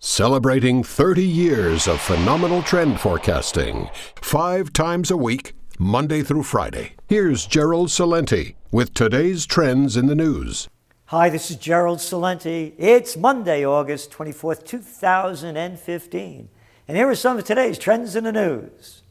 Celebrating 30 years of phenomenal trend forecasting, 5 times a week, Monday through Friday. Here's Gerald Celente with today's trends in the news. Hi, this is Gerald Celente. It's Monday, August 24th, 2015. And here are some of today's trends in the news.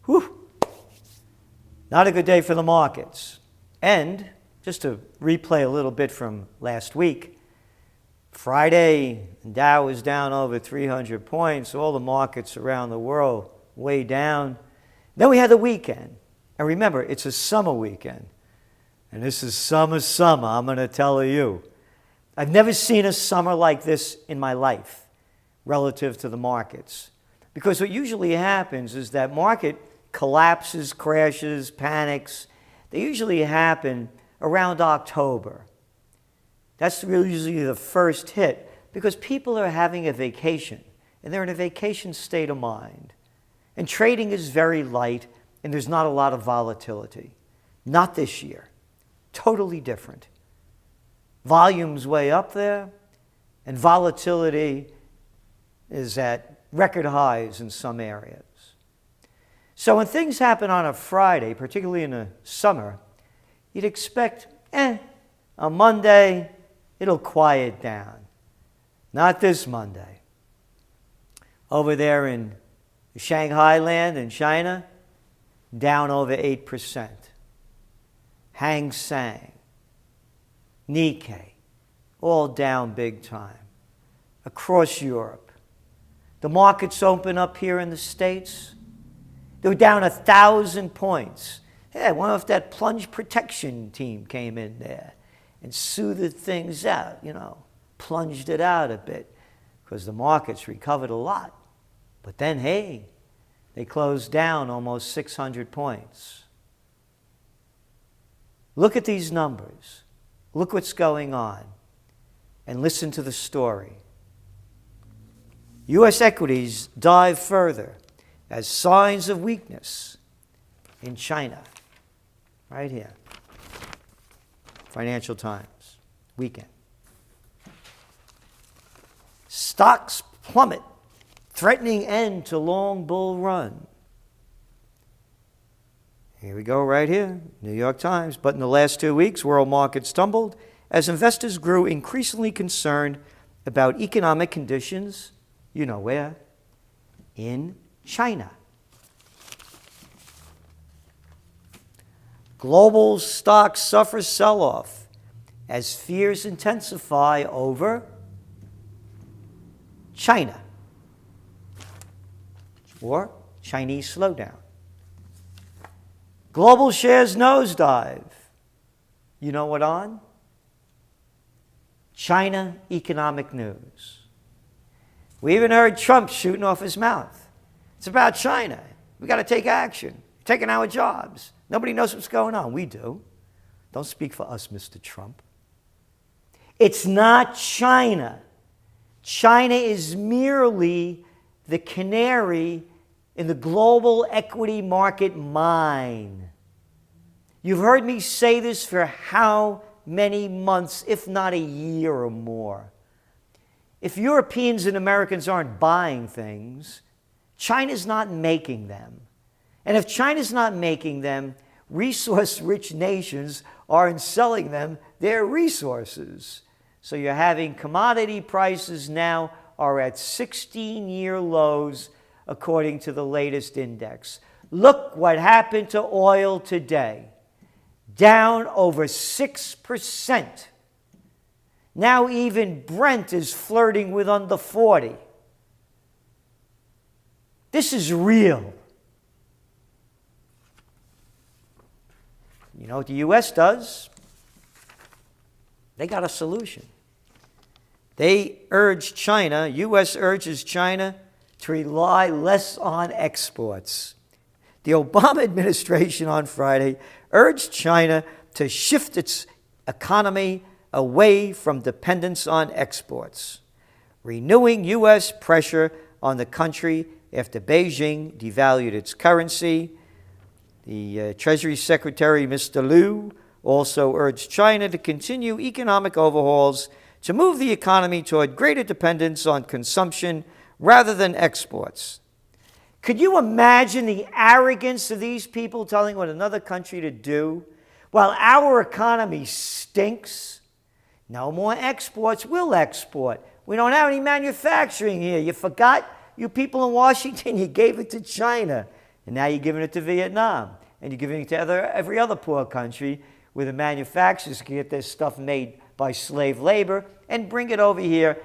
Whew. Not a good day for the markets. And just to replay a little bit from last week, Friday, Dow was down over 300 points. All the markets around the world way down. Then we had the weekend. And remember, it's a summer weekend. And this is summer, I'm going to tell you. I've never seen a summer like this in my life relative to the markets. Because what usually happens is that market collapses, crashes, panics. They usually happen around October. That's usually the first hit because people are having a vacation and they're in a vacation state of mind. And trading is very light and there's not a lot of volatility. Not this year. Totally different. Volume's way up there and volatility is at record highs in some areas. So when things happen on a Friday, particularly in the summer, you'd expect, on Monday, it'll quiet down. Not this Monday. Over there in Shanghai land in China, down over 8%. Hang Seng, Nikkei, all down big time. Across Europe. The markets open up here in the States. They were down 1,000 points. Hey, I wonder if that plunge protection team came in there and soothed things out, plunged it out a bit because the markets recovered a lot. But then, hey, they closed down almost 600 points. Look at these numbers. Look what's going on. And listen to the story. U.S. equities dive further as signs of weakness in China. Right here. Financial Times, weekend. Stocks plummet, threatening end to long bull run. Here we go right here, New York Times. But in the last 2 weeks, world markets tumbled as investors grew increasingly concerned about economic conditions, you know where, in China. Global stocks suffer sell-off as fears intensify over China or Chinese slowdown. Global shares nosedive. You know what on? China economic news. We even heard Trump shooting off his mouth. It's about China. We got to take action. Taking our jobs. Nobody knows what's going on. We do. Don't speak for us, Mr. Trump. It's not China. China is merely the canary in the global equity market mine. You've heard me say this for how many months, if not a year or more. If Europeans and Americans aren't buying things, China's not making them. And if China's not making them, resource-rich nations aren't selling them their resources. So you're having commodity prices now are at 16-year lows according to the latest index. Look what happened to oil today. Down over 6%. Now even Brent is flirting with under 40. This is real. You know what the U.S. does? They got a solution. They urge China, U.S. urges China to rely less on exports. The Obama administration on Friday urged China to shift its economy away from dependence on exports, renewing U.S. pressure on the country after Beijing devalued its currency. The Treasury Secretary, Mr. Liu, also urged China to continue economic overhauls to move the economy toward greater dependence on consumption rather than exports. Could you imagine the arrogance of these people telling what another country to do while our economy stinks? No more exports, we'll export. We don't have any manufacturing here. You forgot, you people in Washington, you gave it to China. And now you're giving it to Vietnam. And you're giving it to every other poor country where the manufacturers can get their stuff made by slave labor and bring it over here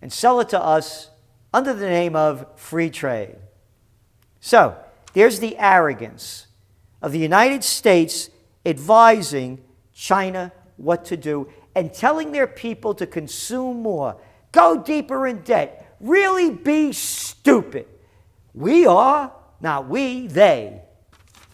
and sell it to us under the name of free trade. So, there's the arrogance of the United States advising China what to do and telling their people to consume more, go deeper in debt, really be stupid. We are, not we, they.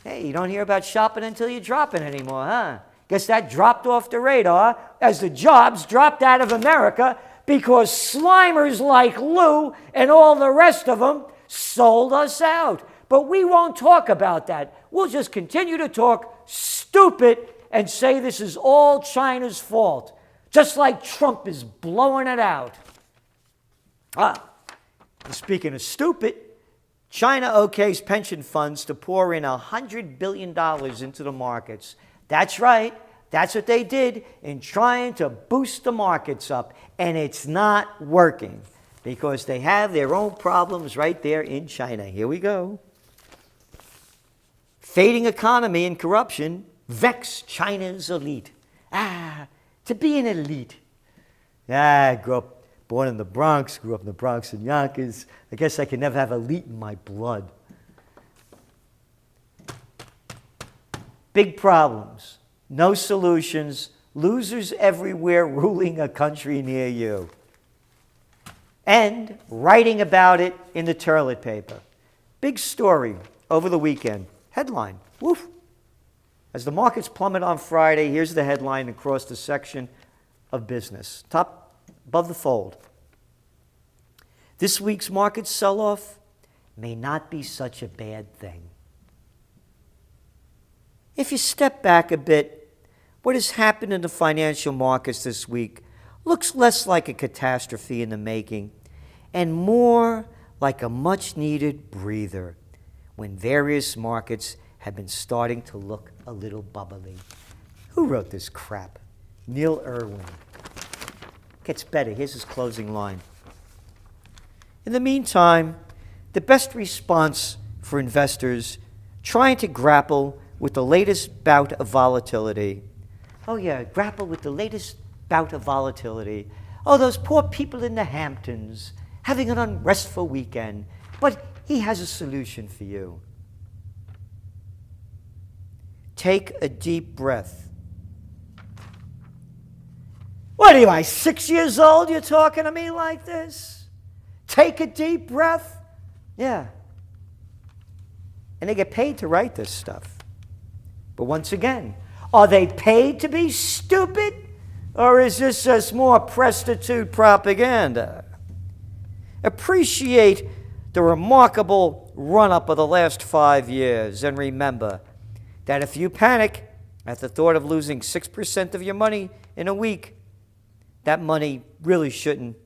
Hey, you don't hear about shopping until you drop it anymore, huh? Guess that dropped off the radar as the jobs dropped out of America because slimers like Lou and all the rest of them sold us out. But we won't talk about that. We'll just continue to talk stupid and say this is all China's fault, just like Trump is blowing it out. Speaking of stupid, China okays pension funds to pour in $100 billion into the markets. That's right. That's what they did in trying to boost the markets up. And it's not working because they have their own problems right there in China. Here we go. Fading economy and corruption vex China's elite. To be an elite. I grew up, born in the Bronx, grew up in the Bronx and Yonkers. I guess I can never have elite in my blood. Big problems, no solutions, losers everywhere ruling a country near you. And writing about it in the toilet paper. Big story over the weekend. Headline, woof. As the markets plummet on Friday, here's the headline across the section of business. Top above the fold. This week's market sell-off may not be such a bad thing. If you step back a bit, what has happened in the financial markets this week looks less like a catastrophe in the making and more like a much-needed breather when various markets have been starting to look a little bubbly. Who wrote this crap? Neil Irwin. Gets better. Here's his closing line. In the meantime, the best response for investors trying to grapple with the latest bout of volatility. Oh yeah, grapple with the latest bout of volatility. Oh, those poor people in the Hamptons having an unrestful weekend. But he has a solution for you. Take a deep breath. What am I, 6 years old? You're talking to me like this? Take a deep breath? Yeah. And they get paid to write this stuff. But once again, are they paid to be stupid? Or is this just more prostitute propaganda? Appreciate the remarkable run-up of the last 5 years. And remember that if you panic at the thought of losing 6% of your money in a week, that money really shouldn't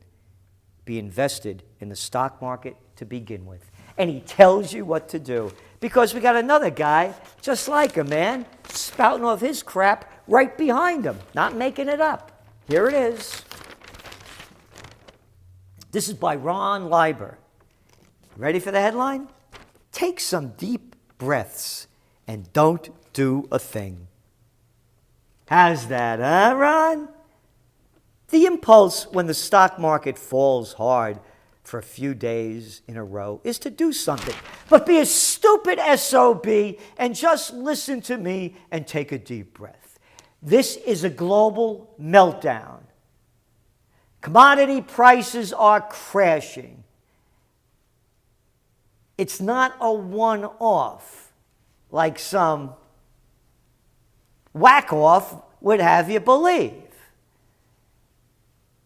be invested in the stock market to begin with. And he tells you what to do. Because we got another guy, just like him, man, spouting off his crap right behind him, not making it up. Here it is. This is by Ron Lieber. Ready for the headline? Take some deep breaths and don't do a thing. How's that, huh, Ron? The impulse when the stock market falls hard for a few days in a row is to do something. But be a stupid SOB and just listen to me and take a deep breath. This is a global meltdown. Commodity prices are crashing. It's not a one-off like some whack-off would have you believe.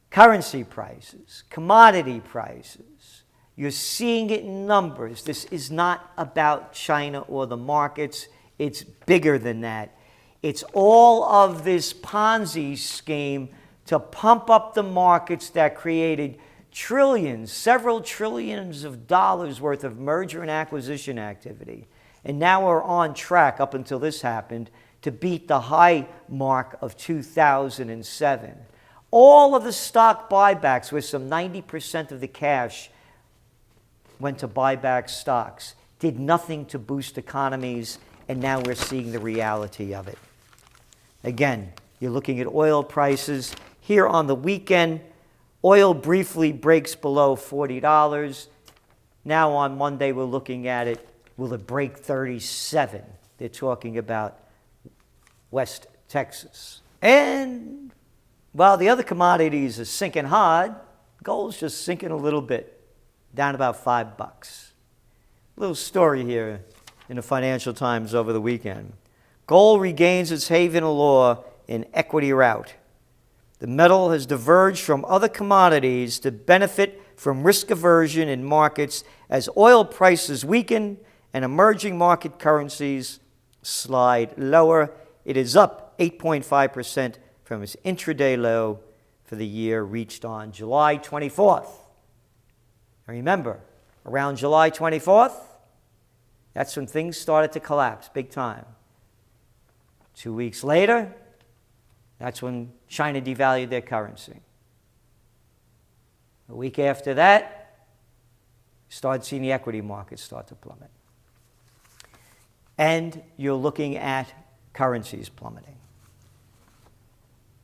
Currency prices, commodity prices, you're seeing it in numbers. This is not about China or the markets. It's bigger than that. It's all of this Ponzi scheme to pump up the markets that created trillions, several trillions of dollars worth of merger and acquisition activity. And now we're on track, up until this happened, to beat the high mark of 2007. All of the stock buybacks, where some 90% of the cash went to buy back stocks, did nothing to boost economies, and now we're seeing the reality of it. Again, you're looking at oil prices. Here on the weekend, oil briefly breaks below $40. Now on Monday, we're looking at it. Will it break 37? They're talking about West Texas. And while the other commodities are sinking hard, gold's just sinking a little bit, down about $5. A little story here in the Financial Times over the weekend. Gold regains its haven allure in equity rout. The metal has diverged from other commodities to benefit from risk aversion in markets as oil prices weaken and emerging market currencies slide lower. It is up 8.5% from its intraday low for the year reached on July 24th. And remember, around July 24th, that's when things started to collapse big time. 2 weeks later, that's when China devalued their currency. A week after that, started seeing the equity markets start to plummet. And you're looking at currencies plummeting.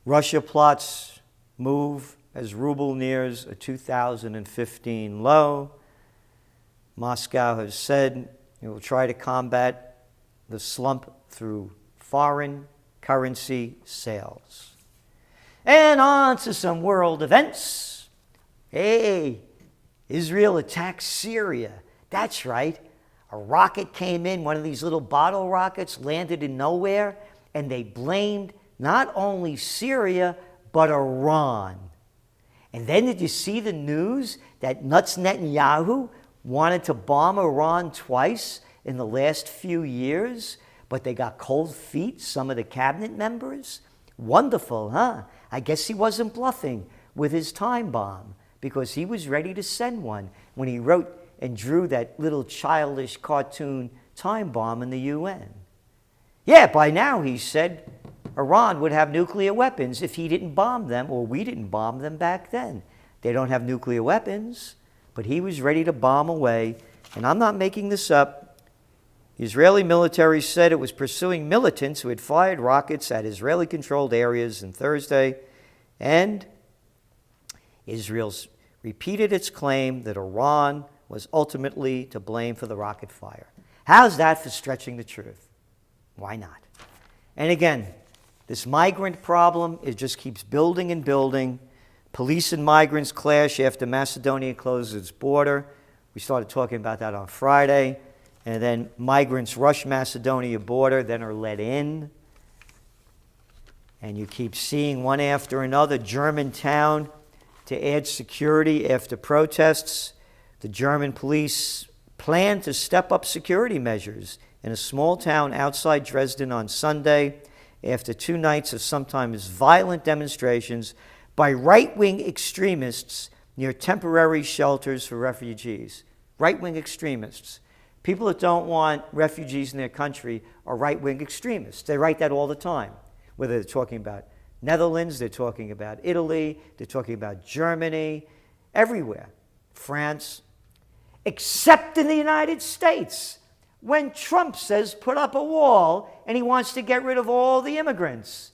Russia plots move as ruble nears a 2015 low. Moscow has said it will try to combat the slump through foreign currency sales. And on to some world events. Hey, Israel attacks Syria. That's right. A rocket came in, one of these little bottle rockets, landed in nowhere, and they blamed not only Syria, but Iran. And then did you see the news that Nuts Netanyahu wanted to bomb Iran twice in the last few years, but they got cold feet, some of the cabinet members? Wonderful, huh? I guess he wasn't bluffing with his time bomb, because he was ready to send one when he wrote and drew that little childish cartoon time bomb in the UN. Yeah, by now, he said, Iran would have nuclear weapons if he didn't bomb them, or we didn't bomb them back then. They don't have nuclear weapons, but he was ready to bomb away. And I'm not making this up. The Israeli military said it was pursuing militants who had fired rockets at Israeli-controlled areas on Thursday, and Israel's repeated its claim that Iran was ultimately to blame for the rocket fire. How's that for stretching the truth? Why not? And again, this migrant problem, it just keeps building and building. Police and migrants clash after Macedonia closes its border. We started talking about that on Friday. And then migrants rush Macedonia border, then are let in. And you keep seeing one after another. German town to add security after protests. The German police plan to step up security measures in a small town outside Dresden on Sunday after 2 nights of sometimes violent demonstrations by right-wing extremists near temporary shelters for refugees. Right-wing extremists. People that don't want refugees in their country are right-wing extremists. They write that all the time, whether they're talking about Netherlands, they're talking about Italy, they're talking about Germany, everywhere. France, except in the United States, when Trump says put up a wall and he wants to get rid of all the immigrants.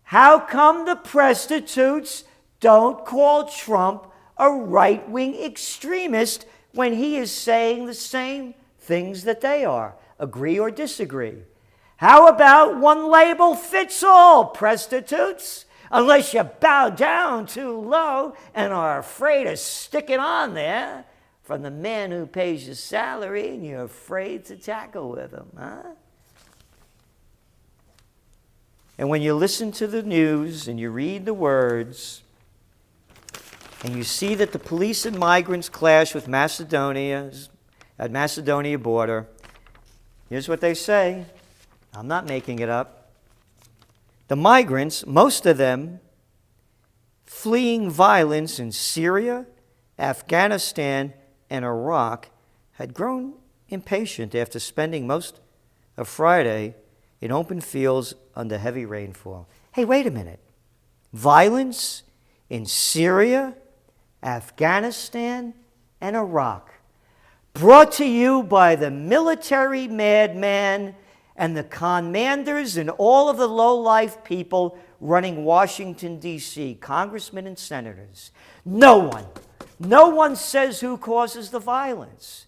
How come the prostitutes don't call Trump a right-wing extremist when he is saying the same things that they are? Agree or disagree? How about one label fits all, prostitutes? Unless you bow down too low and are afraid of sticking on there from the man who pays your salary and you're afraid to tackle with him, huh? And when you listen to the news and you read the words and you see that the police and migrants clash with Macedonia's at Macedonia border, here's what they say. I'm not making it up. The migrants, most of them fleeing violence in Syria, Afghanistan, and Iraq had grown impatient after spending most of Friday in open fields under heavy rainfall. Hey, wait a minute. Violence in Syria, Afghanistan, and Iraq. Brought to you by the military madman and the commanders and all of the low-life people running Washington, D.C., congressmen and senators. No one says who causes the violence.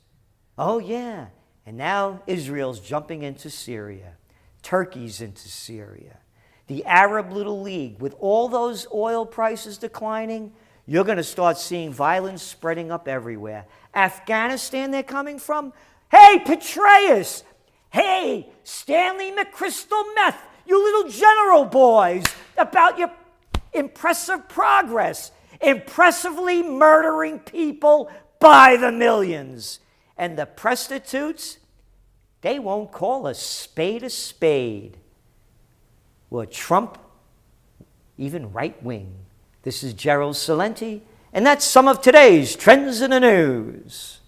Oh, yeah. And now Israel's jumping into Syria. Turkey's into Syria. The Arab Little League, with all those oil prices declining, you're going to start seeing violence spreading up everywhere. Afghanistan they're coming from? Hey, Petraeus! Hey, Stanley McChrystal Meth, you little general boys, about your impressive progress, impressively murdering people by the millions. And the prostitutes, they won't call a spade a spade. Well, Trump, even right-wing. This is Gerald Celente, and that's some of today's Trends in the News.